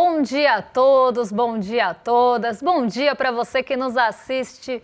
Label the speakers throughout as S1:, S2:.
S1: Bom dia a todos, bom dia a todas, bom dia para você que nos assiste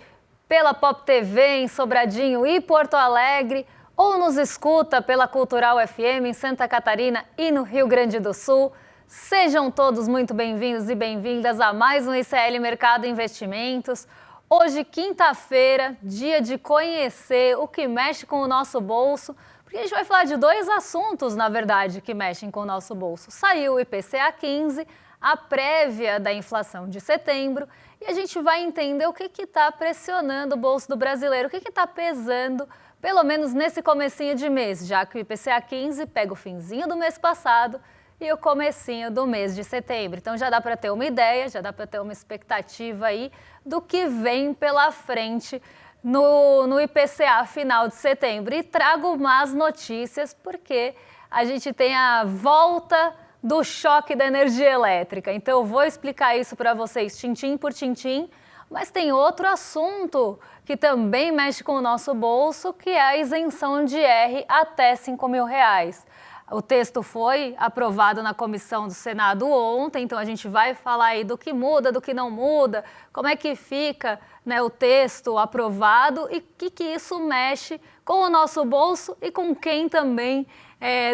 S1: pela Pop TV em Sobradinho e Porto Alegre ou nos escuta pela Cultural FM em Santa Catarina e no Rio Grande do Sul. Sejam todos muito bem-vindos e bem-vindas a mais um ICL Mercado Investimentos. Hoje, quinta-feira, dia de conhecer o que mexe com o nosso bolso, porque a gente vai falar de dois assuntos, na verdade, que mexem com o nosso bolso. Saiu o IPCA 15, a prévia da inflação de setembro, e a gente vai entender o que está pressionando o bolso do brasileiro, o que está pesando, pelo menos nesse comecinho de mês, já que o IPCA 15 pega o finzinho do mês passado e o comecinho do mês de setembro. Então já dá para ter uma ideia, já dá para ter uma expectativa aí do que vem pela frente no IPCA final de setembro. E trago más notícias porque a gente tem a volta do choque da energia elétrica. Então eu vou explicar isso para vocês tintim por tintim, mas tem outro assunto que também mexe com o nosso bolso, que é a isenção de IR até R$5.000. O texto foi aprovado na comissão do Senado ontem, então a gente vai falar aí do que muda, do que não muda, como é que fica, né, o texto aprovado e o que isso mexe com o nosso bolso e com quem também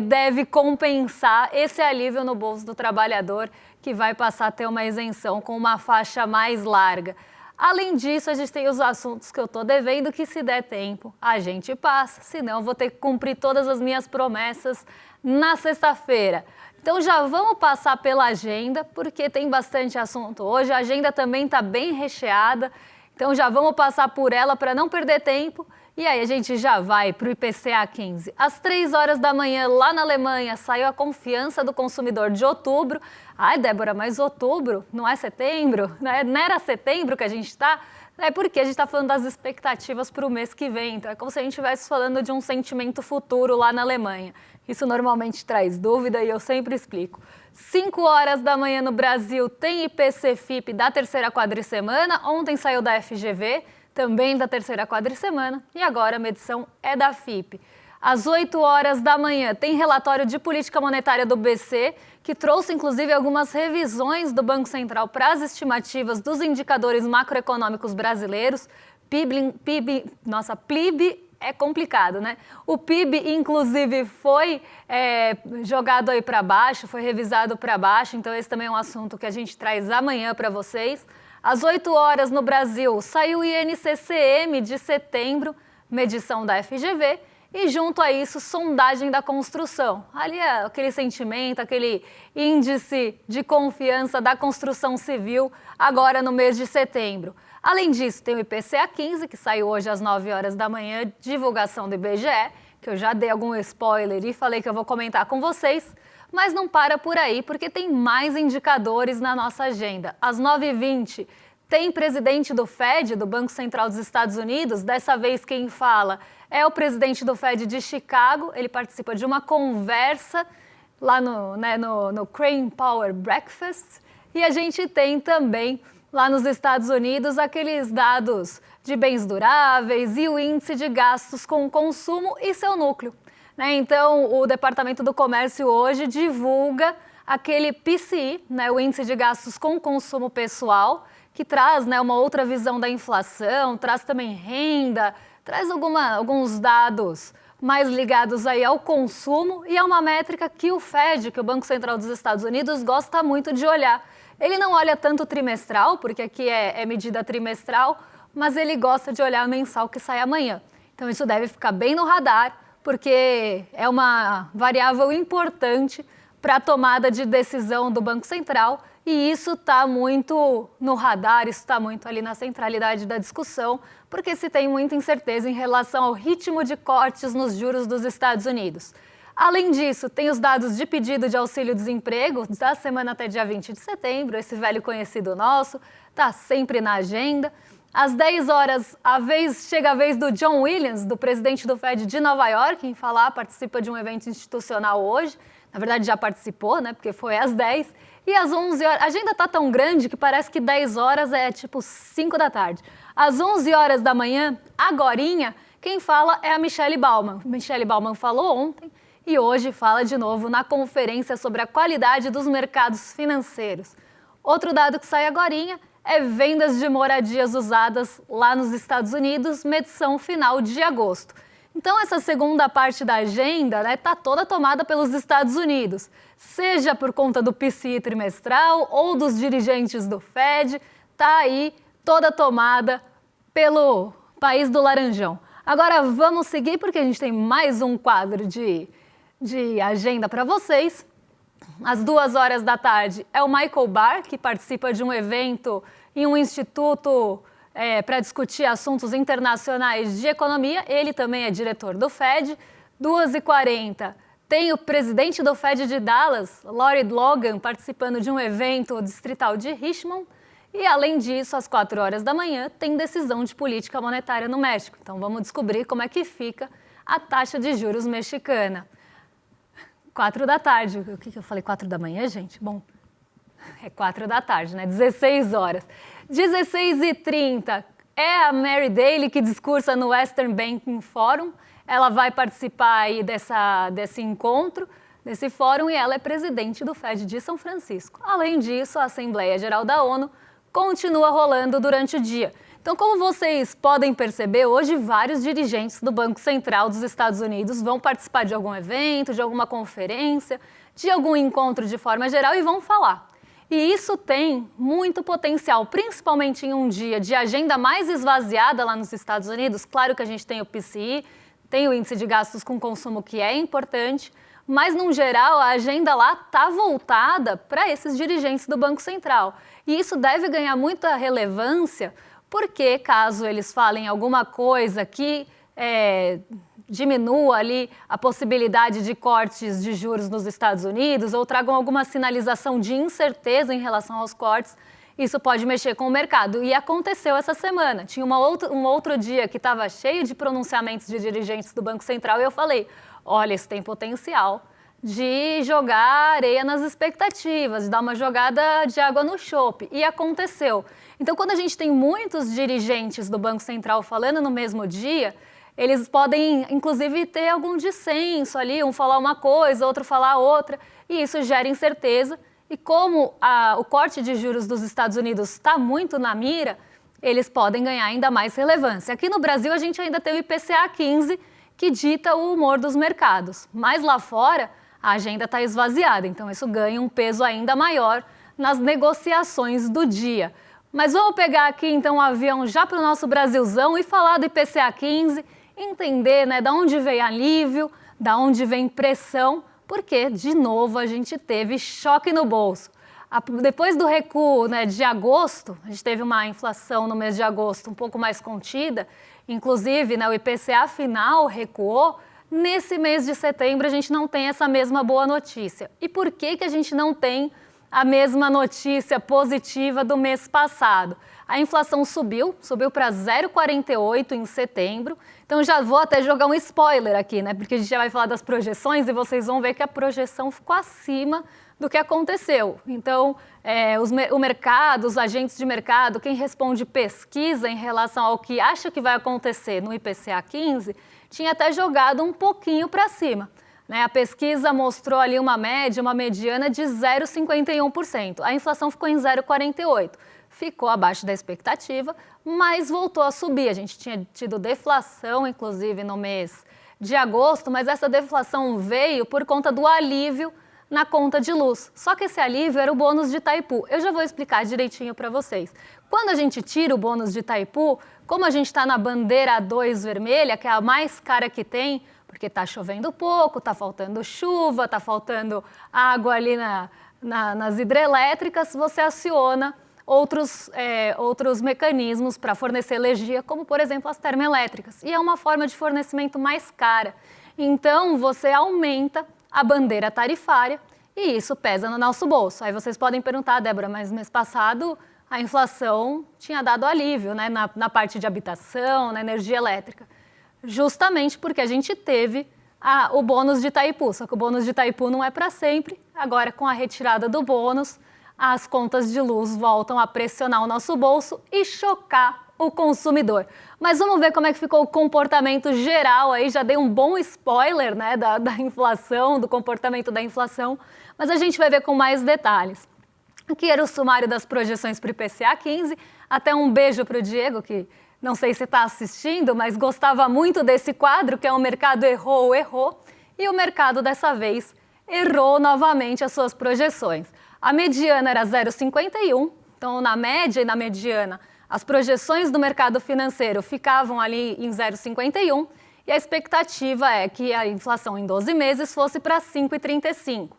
S1: deve compensar esse alívio no bolso do trabalhador que vai passar a ter uma isenção com uma faixa mais larga. Além disso, a gente tem os assuntos que eu estou devendo, que se der tempo a gente passa, senão eu vou ter que cumprir todas as minhas promessas na sexta-feira. Então já vamos passar pela agenda, porque tem bastante assunto hoje, a agenda também está bem recheada, então já vamos passar por ela para não perder tempo. E aí a gente já vai para o IPCA 15. Às 3 horas da manhã, lá na Alemanha, saiu a confiança do consumidor de outubro. Ai, Débora, mas outubro não é setembro? Não era setembro que a gente está? É porque a gente está falando das expectativas para o mês que vem. Então é como se a gente estivesse falando de um sentimento futuro lá na Alemanha. Isso normalmente traz dúvida e eu sempre explico. 5 horas da manhã no Brasil tem IPC-FIP da terceira quadricemana. Ontem saiu da FGV, também da terceira quadricemana, e agora a medição é da FIP. Às 8 horas da manhã tem relatório de política monetária do BC, que trouxe inclusive algumas revisões do Banco Central para as estimativas dos indicadores macroeconômicos brasileiros. PIB é complicado, né? O PIB, inclusive, foi jogado aí para baixo, foi revisado para baixo, então esse também é um assunto que a gente traz amanhã para vocês. Às 8 horas no Brasil, saiu o INCCM de setembro, medição da FGV, e junto a isso, sondagem da construção. Ali é aquele sentimento, aquele índice de confiança da construção civil, agora no mês de setembro. Além disso, tem o IPCA 15, que saiu hoje às 9 horas da manhã, divulgação do IBGE, que eu já dei algum spoiler e falei que eu vou comentar com vocês. Mas não para por aí, porque tem mais indicadores na nossa agenda. Às 9h20, tem presidente do FED, do Banco Central dos Estados Unidos. Dessa vez quem fala é o presidente do FED de Chicago. Ele participa de uma conversa lá no Crane Power Breakfast. E a gente tem também, lá nos Estados Unidos, aqueles dados de bens duráveis e o índice de gastos com consumo e seu núcleo. Então, o Departamento do Comércio hoje divulga aquele PCI, o Índice de Gastos com Consumo Pessoal, que traz uma outra visão da inflação, traz também renda, traz alguns dados mais ligados aí ao consumo e é uma métrica que o FED, que é o Banco Central dos Estados Unidos, gosta muito de olhar. Ele não olha tanto trimestral, porque aqui é medida trimestral, mas ele gosta de olhar a mensal que sai amanhã. Então, isso deve ficar bem no radar, porque é uma variável importante para a tomada de decisão do Banco Central e isso está muito no radar, isso está muito ali na centralidade da discussão, porque se tem muita incerteza em relação ao ritmo de cortes nos juros dos Estados Unidos. Além disso, tem os dados de pedido de auxílio-desemprego da semana até dia 20 de setembro, esse velho conhecido nosso, está sempre na agenda. Às 10 horas, chega a vez do John Williams, do presidente do FED de Nova York, em falar, participa de um evento institucional hoje. Na verdade, já participou, porque foi às 10. E às 11 horas, a agenda está tão grande que parece que 10 horas é tipo 5 da tarde. Às 11 horas da manhã, agorinha, quem fala é a Michelle Baumann. Michelle Baumann falou ontem e hoje fala de novo na conferência sobre a qualidade dos mercados financeiros. Outro dado que sai agorinha é vendas de moradias usadas lá nos Estados Unidos, medição final de agosto. Então essa segunda parte da agenda está toda tomada pelos Estados Unidos, seja por conta do PCI trimestral ou dos dirigentes do Fed, está aí toda tomada pelo país do Laranjão. Agora vamos seguir porque a gente tem mais um quadro de agenda para vocês. Às 2 horas da tarde é o Michael Barr, que participa de um evento em um instituto para discutir assuntos internacionais de economia. Ele também é diretor do Fed. 2h40 tem o presidente do Fed de Dallas, Lori Logan, participando de um evento distrital de Richmond. E, além disso, às 4 horas da manhã, tem decisão de política monetária no México. Então, vamos descobrir como é que fica a taxa de juros mexicana. 4 da tarde. O que eu falei? 4 da manhã, gente? Bom, é 4 da tarde, né? 16 horas. 16h30 é a Mary Daly que discursa no Western Banking Forum. Ela vai participar aí desse encontro, desse fórum, e ela é presidente do Fed de São Francisco. Além disso, a Assembleia Geral da ONU continua rolando durante o dia. Então, como vocês podem perceber, hoje vários dirigentes do Banco Central dos Estados Unidos vão participar de algum evento, de alguma conferência, de algum encontro de forma geral e vão falar. E isso tem muito potencial, principalmente em um dia de agenda mais esvaziada lá nos Estados Unidos. Claro que a gente tem o PCI, tem o índice de gastos com consumo, que é importante, mas, no geral, a agenda lá está voltada para esses dirigentes do Banco Central. E isso deve ganhar muita relevância, porque caso eles falem alguma coisa que diminua ali a possibilidade de cortes de juros nos Estados Unidos ou tragam alguma sinalização de incerteza em relação aos cortes, isso pode mexer com o mercado. E aconteceu essa semana. Tinha um outro dia que estava cheio de pronunciamentos de dirigentes do Banco Central e eu falei, olha, isso tem potencial de jogar areia nas expectativas, de dar uma jogada de água no chope. E aconteceu. Então, quando a gente tem muitos dirigentes do Banco Central falando no mesmo dia, eles podem, inclusive, ter algum dissenso ali, um falar uma coisa, outro falar outra, e isso gera incerteza. E como o corte de juros dos Estados Unidos está muito na mira, eles podem ganhar ainda mais relevância. Aqui no Brasil, a gente ainda tem o IPCA 15, que dita o humor dos mercados. Mas lá fora, a agenda está esvaziada, então isso ganha um peso ainda maior nas negociações do dia. Mas vamos pegar aqui, então, um avião já para o nosso Brasilzão e falar do IPCA 15, entender, né, da onde vem alívio, da onde vem pressão, porque, de novo, a gente teve choque no bolso. Depois do recuo, né, de agosto, a gente teve uma inflação no mês de agosto um pouco mais contida, inclusive, né, o IPCA final recuou. Nesse mês de setembro, a gente não tem essa mesma boa notícia. E por que a gente não tem a mesma notícia positiva do mês passado? A inflação subiu para 0,48 em setembro. Então, já vou até jogar um spoiler aqui, né? Porque a gente já vai falar das projeções e vocês vão ver que a projeção ficou acima do que aconteceu. Então, o mercado, os agentes de mercado, quem responde pesquisa em relação ao que acha que vai acontecer no IPCA 15, tinha até jogado um pouquinho para cima. A pesquisa mostrou ali uma média, uma mediana de 0,51%. A inflação ficou em 0,48%. Ficou abaixo da expectativa, mas voltou a subir. A gente tinha tido deflação, inclusive, no mês de agosto, mas essa deflação veio por conta do alívio na conta de luz. Só que esse alívio era o bônus de Itaipu. Eu já vou explicar direitinho para vocês. Quando a gente tira o bônus de Itaipu, como a gente está na bandeira A2 vermelha, que é a mais cara que tem, porque está chovendo pouco, está faltando chuva, está faltando água ali nas hidrelétricas, você aciona outros mecanismos para fornecer energia, como, por exemplo, as termoelétricas. E é uma forma de fornecimento mais cara. Então, você aumenta a bandeira tarifária e isso pesa no nosso bolso. Aí vocês podem perguntar, Débora, mas mês passado a inflação tinha dado alívio, né, na parte de habitação, na energia elétrica. Justamente porque a gente teve o bônus de Itaipu, só que o bônus de Itaipu não é para sempre. Agora, com a retirada do bônus, as contas de luz voltam a pressionar o nosso bolso e chocar o consumidor. Mas vamos ver como é que ficou o comportamento geral aí, já dei um bom spoiler, né, da inflação, do comportamento da inflação, mas a gente vai ver com mais detalhes. Aqui era o sumário das projeções para o IPCA 15, até um beijo para o Diego, que não sei se está assistindo, mas gostava muito desse quadro, que é o mercado errou, e o mercado dessa vez errou novamente as suas projeções. A mediana era 0,51, então na média e na mediana, as projeções do mercado financeiro ficavam ali em 0,51 e a expectativa é que a inflação em 12 meses fosse para 5,35.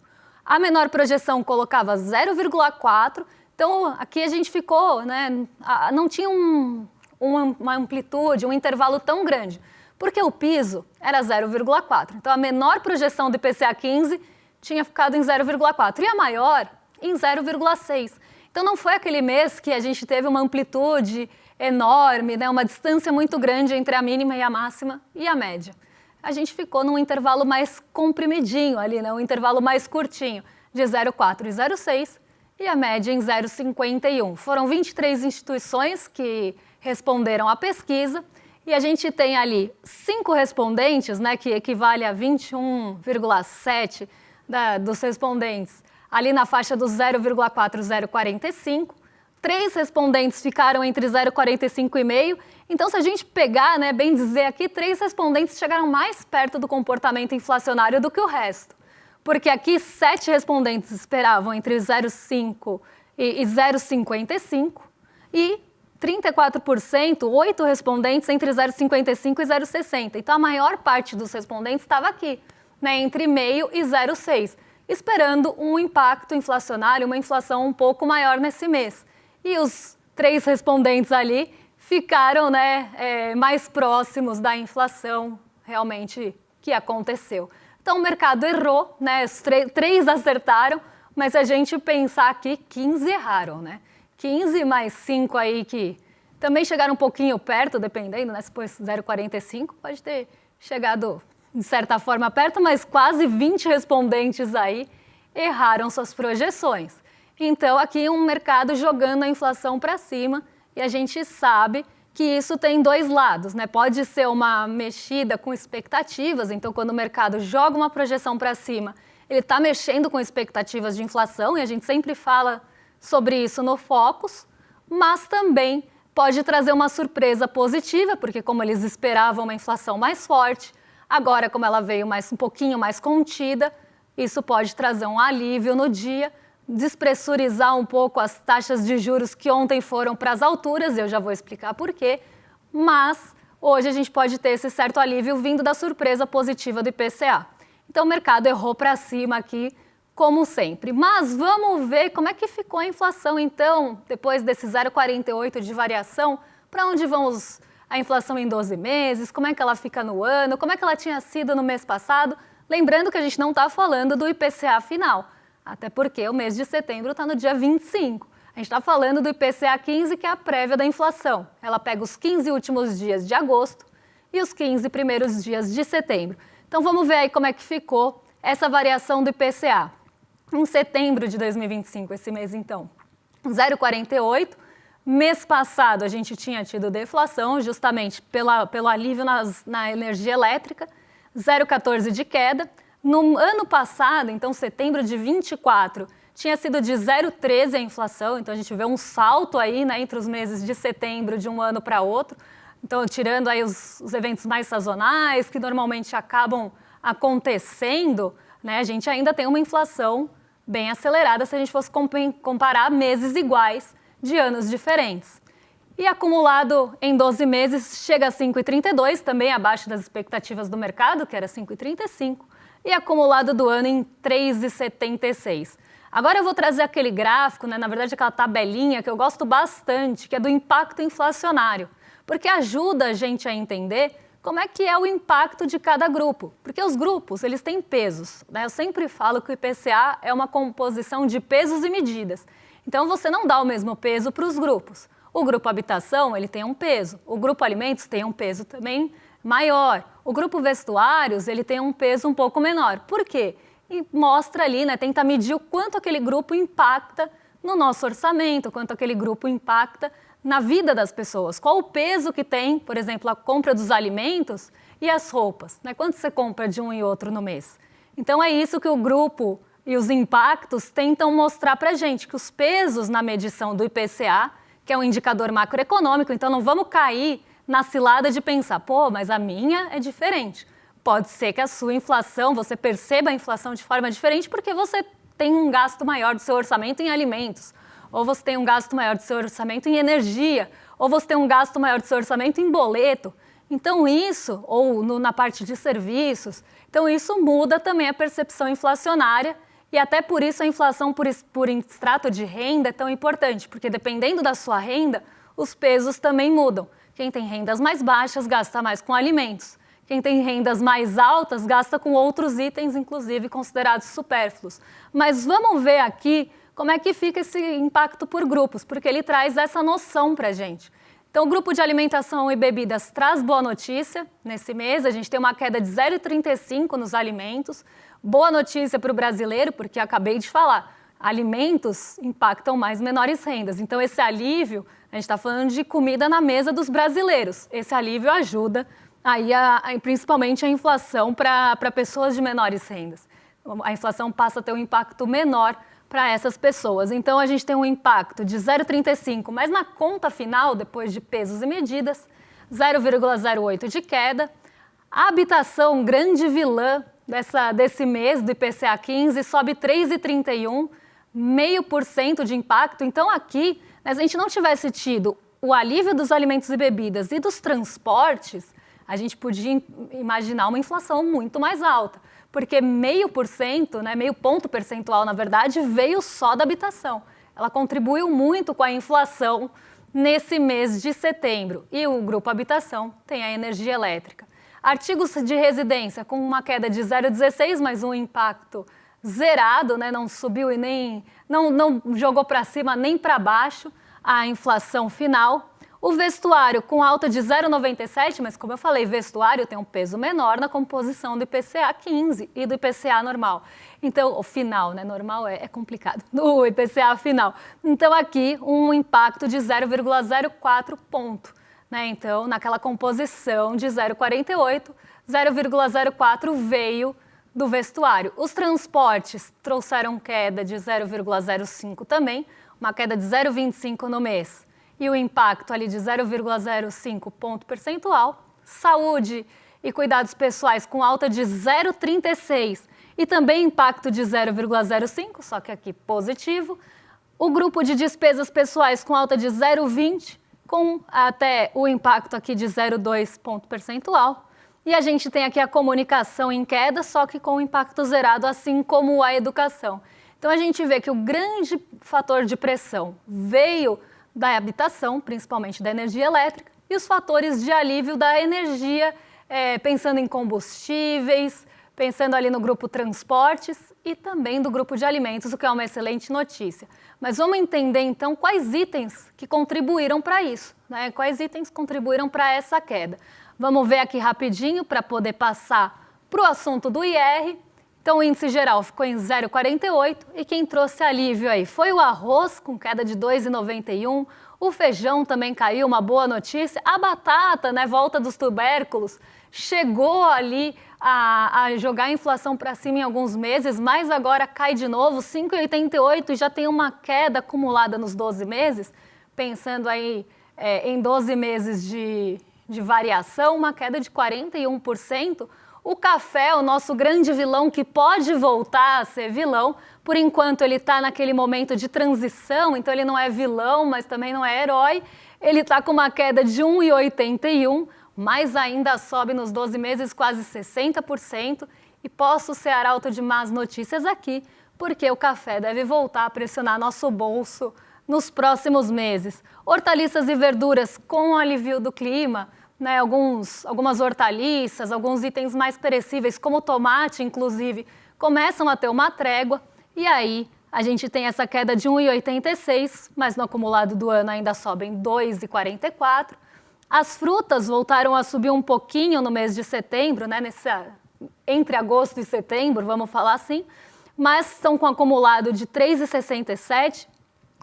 S1: A menor projeção colocava 0,4, então aqui a gente ficou, né, não tinha uma amplitude, um intervalo tão grande, porque o piso era 0,4. Então a menor projeção do IPCA 15 tinha ficado em 0,4 e a maior em 0,6. Então não foi aquele mês que a gente teve uma amplitude enorme, né, uma distância muito grande entre a mínima e a máxima e a média. A gente ficou num intervalo mais comprimidinho ali, né, um intervalo mais curtinho, de 0,4 e 0,6 e a média em 0,51. Foram 23 instituições que responderam à pesquisa e a gente tem ali 5 respondentes, né, que equivale a 21,7% dos respondentes, ali na faixa do 0,4 e 0,45. 3 respondentes ficaram entre 0,45 e meio. Então, se a gente pegar, né, bem dizer aqui, 3 respondentes chegaram mais perto do comportamento inflacionário do que o resto. Porque aqui 7 respondentes esperavam entre 0,5 e 0,55 e 34%, 8 respondentes entre 0,55 e 0,60. Então, a maior parte dos respondentes estava aqui, né, entre meio e 0,6, esperando um impacto inflacionário, uma inflação um pouco maior nesse mês. E os 3 respondentes ali ficaram, né, mais próximos da inflação realmente que aconteceu. Então, o mercado errou, né, os 3 acertaram, mas se a gente pensar aqui, 15 erraram, né? 15 mais 5 aí que também chegaram um pouquinho perto, dependendo, né? Se pôs 0,45, pode ter chegado de certa forma perto, mas quase 20 respondentes aí erraram suas projeções. Então, aqui um mercado jogando a inflação para cima e a gente sabe que isso tem 2 lados, né? Pode ser uma mexida com expectativas, então quando o mercado joga uma projeção para cima, ele está mexendo com expectativas de inflação e a gente sempre fala sobre isso no Focus, mas também pode trazer uma surpresa positiva, porque como eles esperavam uma inflação mais forte, agora como ela veio um pouquinho mais contida, isso pode trazer um alívio no dia, despressurizar um pouco as taxas de juros que ontem foram para as alturas, eu já vou explicar por quê, mas hoje a gente pode ter esse certo alívio vindo da surpresa positiva do IPCA. Então o mercado errou para cima aqui, como sempre. Mas vamos ver como é que ficou a inflação, então, depois desse 0,48 de variação, para onde vamos a inflação em 12 meses, como é que ela fica no ano, como é que ela tinha sido no mês passado. Lembrando que a gente não está falando do IPCA final, até porque o mês de setembro está no dia 25. A gente está falando do IPCA 15, que é a prévia da inflação. Ela pega os 15 últimos dias de agosto e os 15 primeiros dias de setembro. Então vamos ver aí como é que ficou essa variação do IPCA. Em setembro de 2025, esse mês então, 0,48. Mês passado a gente tinha tido deflação, justamente pelo alívio na energia elétrica, 0,14 de queda. No ano passado, então setembro de 24, tinha sido de 0,13 a inflação, então a gente vê um salto aí, né, entre os meses de setembro de um ano para outro. Então, tirando aí os eventos mais sazonais, que normalmente acabam acontecendo, né, a gente ainda tem uma inflação bem acelerada se a gente fosse comparar meses iguais de anos diferentes. E acumulado em 12 meses chega a 5,32, também abaixo das expectativas do mercado, que era 5,35, e acumulado do ano em 3,76. Agora eu vou trazer aquele gráfico, né, na verdade aquela tabelinha que eu gosto bastante, que é do impacto inflacionário, porque ajuda a gente a entender como é que é o impacto de cada grupo. Porque os grupos, eles têm pesos, né? Eu sempre falo que o IPCA é uma composição de pesos e medidas. Então, você não dá o mesmo peso para os grupos. O grupo habitação, ele tem um peso. O grupo alimentos tem um peso também maior. O grupo vestuários, ele tem um peso um pouco menor. Por quê? E mostra ali, né? Tenta medir o quanto aquele grupo impacta no nosso orçamento, quanto aquele grupo impacta na vida das pessoas. Qual o peso que tem, por exemplo, a compra dos alimentos e as roupas, né? Quanto você compra de um e outro no mês? Então é isso que o grupo e os impactos tentam mostrar para a gente, que os pesos na medição do IPCA, que é um indicador macroeconômico, então não vamos cair na cilada de pensar, pô, mas a minha é diferente. Pode ser que a sua inflação, você perceba a inflação de forma diferente porque você tem um gasto maior do seu orçamento em alimentos, ou você tem um gasto maior do seu orçamento em energia, ou você tem um gasto maior do seu orçamento em boleto. Então isso, ou na parte de serviços, então isso muda também a percepção inflacionária e até por isso a inflação por extrato de renda é tão importante, porque dependendo da sua renda, os pesos também mudam. Quem tem rendas mais baixas gasta mais com alimentos. Quem tem rendas mais altas gasta com outros itens, inclusive considerados supérfluos. Mas vamos ver aqui como é que fica esse impacto por grupos, porque ele traz essa noção para a gente. Então, o grupo de alimentação e bebidas traz boa notícia nesse mês. A gente tem uma queda de 0,35 nos alimentos. Boa notícia para o brasileiro, porque acabei de falar, alimentos impactam mais menores rendas. Então, esse alívio, a gente está falando de comida na mesa dos brasileiros. Esse alívio ajuda aí principalmente a inflação para pessoas de menores rendas. A inflação passa a ter um impacto menor para essas pessoas. Então, a gente tem um impacto de 0,35, mas na conta final, depois de pesos e medidas, 0,08 de queda. A habitação, grande vilã desse mês do IPCA 15, sobe 3,31, 0,5% de impacto. Então, aqui, né, se a gente não tivesse tido o alívio dos alimentos e bebidas e dos transportes, a gente podia imaginar uma inflação muito mais alta. Porque 0,5%, né, meio ponto percentual, na verdade, veio só da habitação. Ela contribuiu muito com a inflação nesse mês de setembro. E o grupo habitação tem a energia elétrica. Artigos de residência com uma queda de 0,16, mas um impacto zerado, né, não subiu e nem não jogou para cima nem para baixo a inflação final. O vestuário com alta de 0,97, mas como eu falei, vestuário tem um peso menor na composição do IPCA 15 e do IPCA normal. Então, o final, né? Normal é complicado. No IPCA final. Então, aqui, um impacto de 0,04 ponto. Né? Então, naquela composição de 0,48, 0,04 veio do vestuário. Os transportes trouxeram queda de 0,05 também, uma queda de 0,25 no mês. E o impacto ali de 0,05 ponto percentual. Saúde e cuidados pessoais com alta de 0,36 e também impacto de 0,05, só que aqui positivo. O grupo de despesas pessoais com alta de 0,20, com até o impacto aqui de 0,2 ponto percentual. E a gente tem aqui a comunicação em queda, só que com impacto zerado, assim como a educação. Então a gente vê que o grande fator de pressão veio da habitação, principalmente da energia elétrica, e os fatores de alívio da energia, pensando em combustíveis, pensando ali no grupo transportes e também do grupo de alimentos, o que é uma excelente notícia. Mas vamos entender então quais itens que contribuíram para isso, né? Quais itens contribuíram para essa queda. Vamos ver aqui rapidinho para poder passar para o assunto do IR. Então, o índice geral ficou em 0,48 e quem trouxe alívio aí foi o arroz, com queda de 2,91. O feijão também caiu, uma boa notícia. A batata, né, volta dos tubérculos, chegou ali a jogar a inflação para cima em alguns meses, mas agora cai de novo, 5,88 e já tem uma queda acumulada nos 12 meses. Pensando aí em 12 meses de variação, uma queda de 41%. O café, o nosso grande vilão, que pode voltar a ser vilão, por enquanto ele está naquele momento de transição, então ele não é vilão, mas também não é herói. Ele está com uma queda de 1,81, mas ainda sobe nos 12 meses quase 60%. E posso ser arauto de más notícias aqui, porque o café deve voltar a pressionar nosso bolso nos próximos meses. Hortaliças e verduras com o alívio do clima, né, algumas hortaliças, alguns itens mais perecíveis, como o tomate, inclusive, começam a ter uma trégua. E aí a gente tem essa queda de 1,86, mas no acumulado do ano ainda sobem 2,44. As frutas voltaram a subir um pouquinho no mês de setembro, né, entre agosto e setembro, vamos falar assim, mas estão com acumulado de 3,67.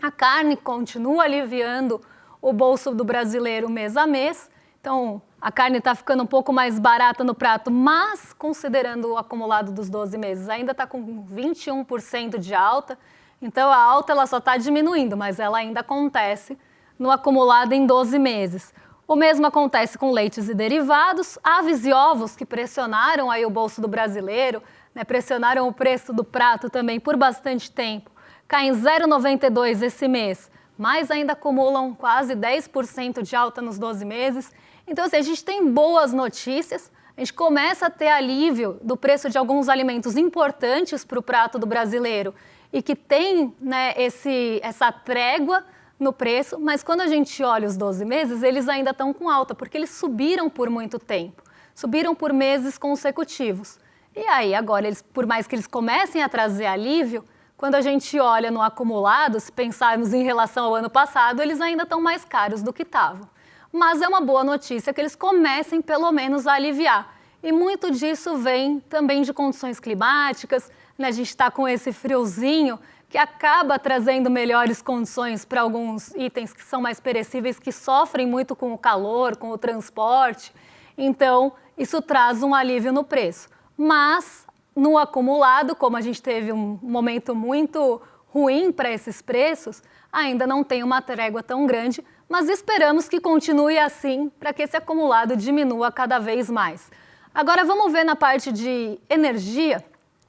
S1: A carne continua aliviando o bolso do brasileiro mês a mês. Então, a carne está ficando um pouco mais barata no prato, mas considerando o acumulado dos 12 meses, ainda está com 21% de alta. Então, a alta ela só está diminuindo, mas ela ainda acontece no acumulado em 12 meses. O mesmo acontece com leites e derivados, aves e ovos que pressionaram aí o bolso do brasileiro, né, pressionaram o preço do prato também por bastante tempo. Caem 0,92 esse mês, mas ainda acumulam quase 10% de alta nos 12 meses. Então, assim, a gente tem boas notícias, a gente começa a ter alívio do preço de alguns alimentos importantes para o prato do brasileiro e que tem, né, essa trégua no preço, mas quando a gente olha os 12 meses, eles ainda estão com alta, porque eles subiram por muito tempo, subiram por meses consecutivos. E aí, agora, por mais que eles comecem a trazer alívio, quando a gente olha no acumulado, se pensarmos em relação ao ano passado, eles ainda estão mais caros do que estavam. Mas é uma boa notícia que eles comecem, pelo menos, a aliviar. E muito disso vem também de condições climáticas, né? A gente está com esse friozinho que acaba trazendo melhores condições para alguns itens que são mais perecíveis, que sofrem muito com o calor, com o transporte. Então, isso traz um alívio no preço. Mas, no acumulado, como a gente teve um momento muito ruim para esses preços, ainda não tem uma trégua tão grande, mas esperamos que continue assim para que esse acumulado diminua cada vez mais. Agora vamos ver na parte de energia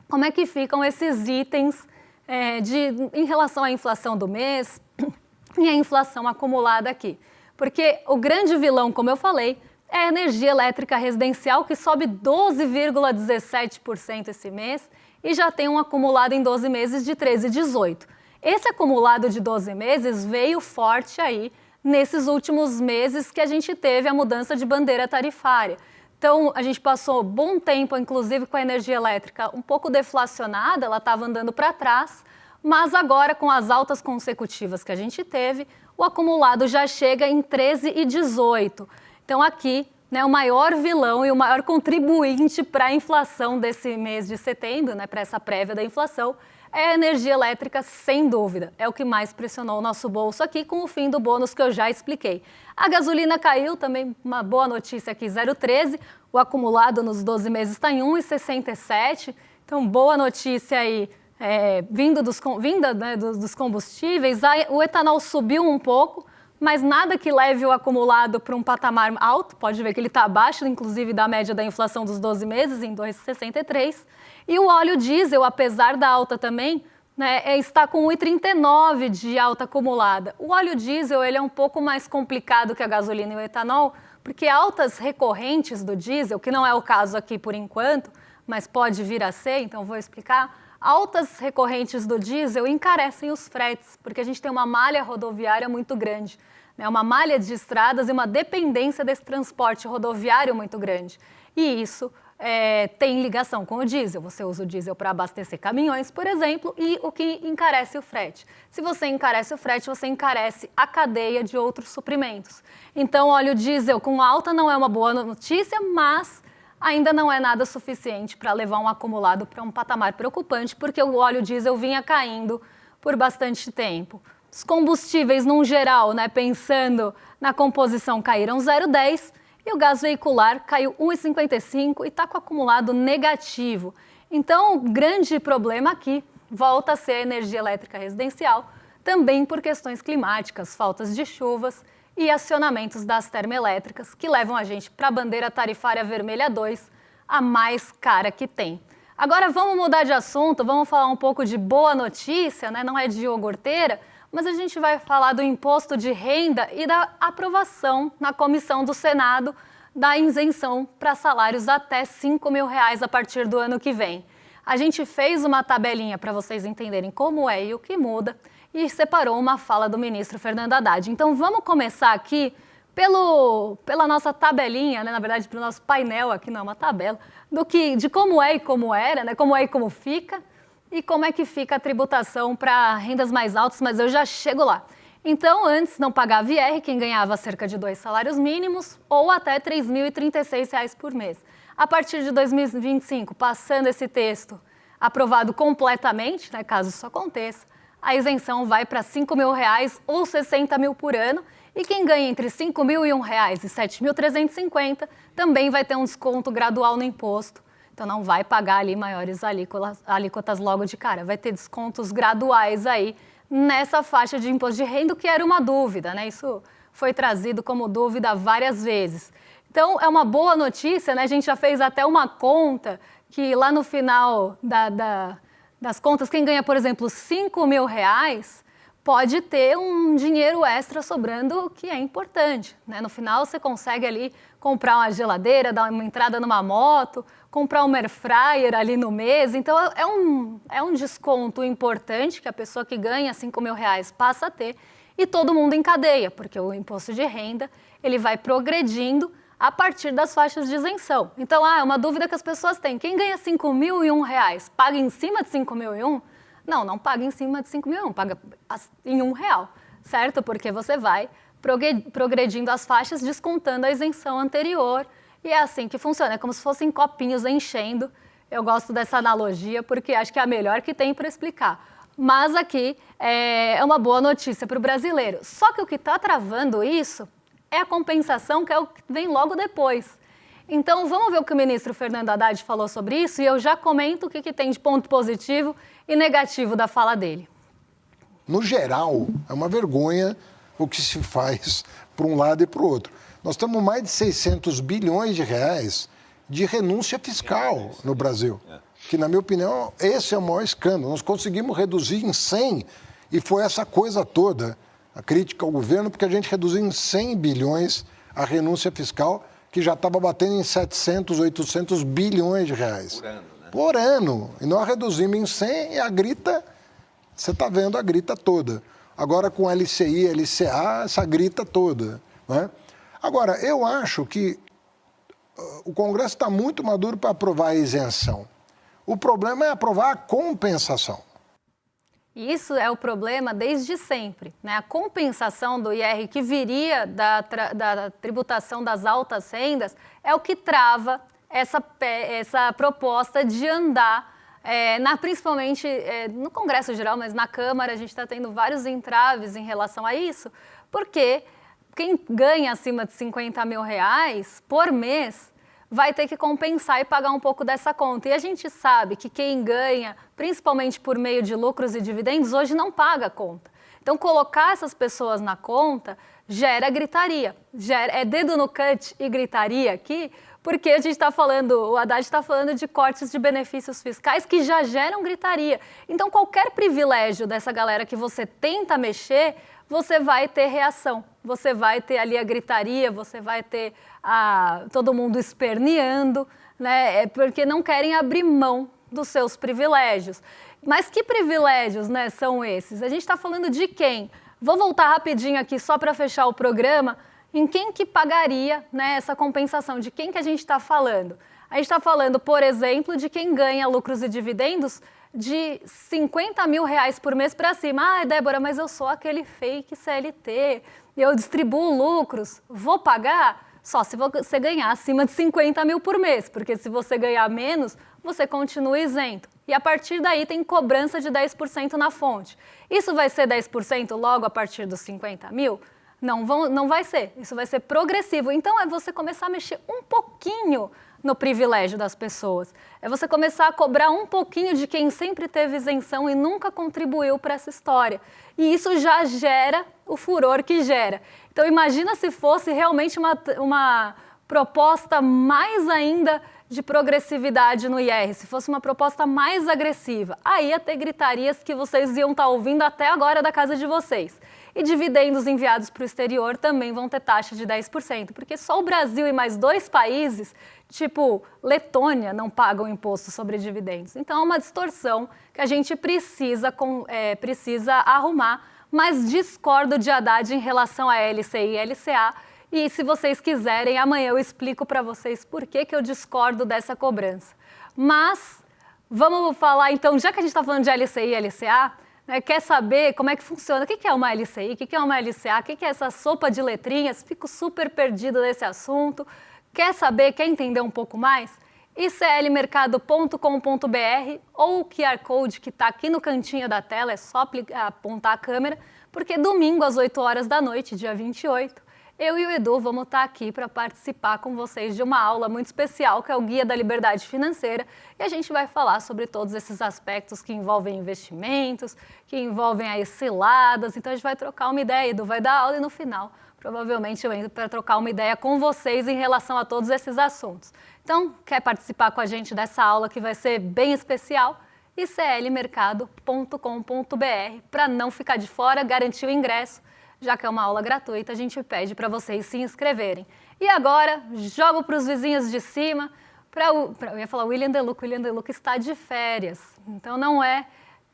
S1: como é que ficam esses itens em relação à inflação do mês e à inflação acumulada aqui. Porque o grande vilão, como eu falei, é a energia elétrica residencial, que sobe 12,17% esse mês e já tem um acumulado em 12 meses de 13,18%. Esse acumulado de 12 meses veio forte aí nesses últimos meses que a gente teve a mudança de bandeira tarifária. Então, a gente passou bom tempo, inclusive, com a energia elétrica um pouco deflacionada, ela estava andando para trás, mas agora, com as altas consecutivas que a gente teve, o acumulado já chega em 13,18%. Então, aqui, né, o maior vilão e o maior contribuinte para a inflação desse mês de setembro, né, para essa prévia da inflação, é a energia elétrica, sem dúvida. É o que mais pressionou o nosso bolso aqui, com o fim do bônus que eu já expliquei. A gasolina caiu, também uma boa notícia aqui, 0,13. O acumulado nos 12 meses está em 1,67. Então, boa notícia aí, vinda dos combustíveis. O etanol subiu um pouco, mas nada que leve o acumulado para um patamar alto. Pode ver que ele está abaixo, inclusive, da média da inflação dos 12 meses, em 2,63. E o óleo diesel, apesar da alta também, né, está com 1,39 de alta acumulada. O óleo diesel ele é um pouco mais complicado que a gasolina e o etanol, porque altas recorrentes do diesel, que não é o caso aqui por enquanto, mas pode vir a ser, então vou explicar, altas recorrentes do diesel encarecem os fretes, porque a gente tem uma malha rodoviária muito grande, né, uma malha de estradas e uma dependência desse transporte rodoviário muito grande. E isso tem ligação com o diesel. Você usa o diesel para abastecer caminhões, por exemplo, e o que encarece o frete. Se você encarece o frete, você encarece a cadeia de outros suprimentos. Então, óleo diesel com alta não é uma boa notícia, mas ainda não é nada suficiente para levar um acumulado para um patamar preocupante, porque o óleo diesel vinha caindo por bastante tempo. Os combustíveis, num geral, né, pensando na composição, caíram 0,10%. E o gás veicular caiu 1,55 e está com acumulado negativo. Então, o grande problema aqui volta a ser a energia elétrica residencial, também por questões climáticas, faltas de chuvas e acionamentos das termoelétricas, que levam a gente para a bandeira tarifária vermelha 2, a mais cara que tem. Agora vamos mudar de assunto, vamos falar um pouco de boa notícia, né? Não é de iogurteira, mas a gente vai falar do imposto de renda e da aprovação na comissão do Senado da isenção para salários até R$5.000 a partir do ano que vem. A gente fez uma tabelinha para vocês entenderem como é e o que muda e separou uma fala do ministro Fernando Haddad. Então vamos começar aqui pela nossa tabelinha, né? Na verdade, pelo nosso painel aqui, não é uma tabela, de como é e como era, né? Como é e como fica. E como é que fica a tributação para rendas mais altas, mas eu já chego lá. Então, antes não pagava IR quem ganhava cerca de 2 salários mínimos ou até R$ 3.036 por mês. A partir de 2025, passando esse texto aprovado completamente, né, caso isso aconteça, a isenção vai para R$5.000 ou 60 mil por ano E quem ganha entre R$ 5.001 e R$ 7.350 também vai ter um desconto gradual no imposto. Então não vai pagar ali maiores alíquotas logo de cara, vai ter descontos graduais aí nessa faixa de imposto de renda, que era uma dúvida, né? Isso foi trazido como dúvida várias vezes. Então é uma boa notícia, né? A gente já fez até uma conta que lá no final das contas, quem ganha, por exemplo, R$ 5.000 pode ter um dinheiro extra sobrando, que é importante, né? No final você consegue ali comprar uma geladeira, dar uma entrada numa moto, comprar um air fryer ali no mês. Então é um desconto importante que a pessoa que ganha R$ 5.000 passa a ter, e todo mundo em cadeia, porque o imposto de renda ele vai progredindo a partir das faixas de isenção. Então, é uma dúvida que as pessoas têm. Quem ganha R$ 5.001 paga em cima de R$ 5.001? Não paga em cima de R$ 5.001, paga em R$ 1, certo? Porque você vai progredindo as faixas, descontando a isenção anterior. E é assim que funciona, é como se fossem copinhos enchendo. Eu gosto dessa analogia porque acho que é a melhor que tem para explicar. Mas aqui é uma boa notícia para o brasileiro. Só que o que está travando isso é a compensação, que é o que vem logo depois. Então, vamos ver o que o ministro Fernando Haddad falou sobre isso e eu já comento o que tem de ponto positivo e negativo da fala dele.
S2: No geral, é uma vergonha o que se faz para um lado e para o outro. Nós temos mais de 600 bilhões de reais de renúncia fiscal no Brasil, que, na minha opinião, esse é o maior escândalo. Nós conseguimos reduzir em 100 e foi essa coisa toda, a crítica ao governo, porque a gente reduziu em 100 bilhões a renúncia fiscal, que já estava batendo em 700, 800 bilhões de reais.
S3: Por ano, né?
S2: Por ano. E nós reduzimos em 100 e a grita, você está vendo a grita toda. Agora com LCI, LCA, essa grita toda, né? Agora, eu acho que o Congresso está muito maduro para aprovar a isenção. O problema é aprovar a compensação.
S1: Isso é o problema desde sempre, né? A compensação do IR que viria da tributação das altas rendas é o que trava essa proposta de andar, principalmente no Congresso geral, mas na Câmara a gente está tendo vários entraves em relação a isso, porque quem ganha acima de R$ 50.000 por mês vai ter que compensar e pagar um pouco dessa conta. E a gente sabe que quem ganha, principalmente por meio de lucros e dividendos, hoje não paga a conta. Então, colocar essas pessoas na conta gera gritaria. É dedo no cut e gritaria aqui, porque a gente está falando, o Haddad está falando de cortes de benefícios fiscais que já geram gritaria. Então, qualquer privilégio dessa galera que você tenta mexer, você vai ter reação, você vai ter ali a gritaria, você vai ter todo mundo esperneando, né? Porque não querem abrir mão dos seus privilégios. Mas que privilégios, né, são esses? A gente está falando de quem? Vou voltar rapidinho aqui só para fechar o programa, em quem que pagaria, né, essa compensação, de quem que a gente está falando? A gente está falando, por exemplo, de quem ganha lucros e dividendos de R$ 50.000 por mês para cima. Débora, mas eu sou aquele fake CLT, eu distribuo lucros, vou pagar? Só se você ganhar acima de 50 mil por mês, porque se você ganhar menos, você continua isento. E a partir daí tem cobrança de 10% na fonte. Isso vai ser 10% logo a partir dos 50 mil? Não vai ser, isso vai ser progressivo. Então é você começar a mexer um pouquinho no privilégio das pessoas. É você começar a cobrar um pouquinho de quem sempre teve isenção e nunca contribuiu para essa história. E isso já gera o furor que gera. Então imagina se fosse realmente uma proposta mais ainda de progressividade no IR, se fosse uma proposta mais agressiva. Aí ia ter gritarias que vocês iam estar ouvindo até agora da casa de vocês. E dividendos enviados para o exterior também vão ter taxa de 10%, porque só o Brasil e mais 2 países, tipo Letônia, não pagam imposto sobre dividendos. Então é uma distorção que a gente precisa arrumar, mas discordo de Haddad em relação a LCI e LCA. E se vocês quiserem, amanhã eu explico para vocês por que eu discordo dessa cobrança. Mas vamos falar então, já que a gente está falando de LCI e LCA, quer saber como é que funciona? O que é uma LCI? O que é uma LCA? O que é essa sopa de letrinhas? Fico super perdida nesse assunto. Quer saber? Quer entender um pouco mais? iclmercado.com.br ou o QR Code que está aqui no cantinho da tela, é só apontar a câmera porque domingo às 8 horas da noite, dia 28, eu e o Edu vamos estar aqui para participar com vocês de uma aula muito especial, que é o Guia da Liberdade Financeira, e a gente vai falar sobre todos esses aspectos que envolvem investimentos, que envolvem aí ciladas. Então a gente vai trocar uma ideia, Edu vai dar aula e no final, provavelmente eu entro para trocar uma ideia com vocês em relação a todos esses assuntos. Então, quer participar com a gente dessa aula que vai ser bem especial? iclmercado.com.br, para não ficar de fora, garantir o ingresso. Já que é uma aula gratuita, a gente pede para vocês se inscreverem. E agora, jogo para os vizinhos de cima, eu ia falar William De Luca. O William De Luca está de férias, então não é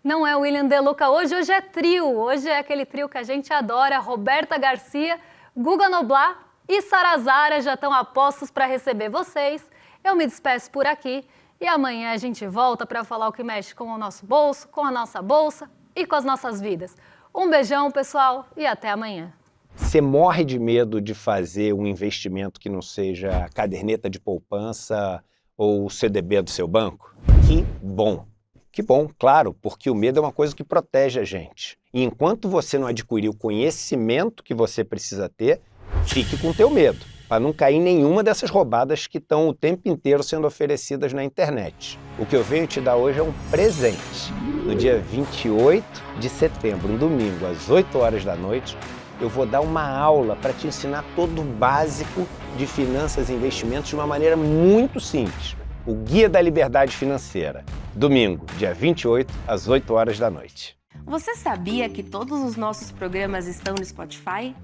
S1: o William De Luca hoje é trio, hoje é aquele trio que a gente adora, Roberta Garcia, Guga Noblar e Sarazara já estão a postos para receber vocês. Eu me despeço por aqui e amanhã a gente volta para falar o que mexe com o nosso bolso, com a nossa bolsa e com as nossas vidas. Um beijão, pessoal, e até amanhã.
S3: Você morre de medo de fazer um investimento que não seja a caderneta de poupança ou o CDB do seu banco? Que bom! Que bom, claro, porque o medo é uma coisa que protege a gente. E enquanto você não adquirir o conhecimento que você precisa ter, fique com o teu medo, para não cair em nenhuma dessas roubadas que estão o tempo inteiro sendo oferecidas na internet. O que eu venho te dar hoje é um presente. No dia 28 de setembro, um domingo, às 8 horas da noite, eu vou dar uma aula para te ensinar todo o básico de finanças e investimentos de uma maneira muito simples. O Guia da Liberdade Financeira. Domingo, dia 28, às 8 horas da noite.
S4: Você sabia que todos os nossos programas estão no Spotify?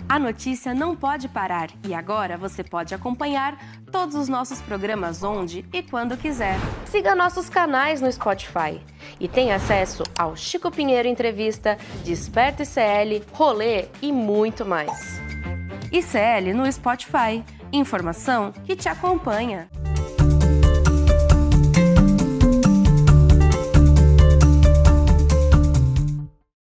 S4: A notícia não pode parar e agora você pode acompanhar todos os nossos programas onde e quando quiser. Siga nossos canais no Spotify e tenha acesso ao Chico Pinheiro Entrevista, Desperta ICL, Rolê e muito mais. ICL no Spotify. Informação que te acompanha.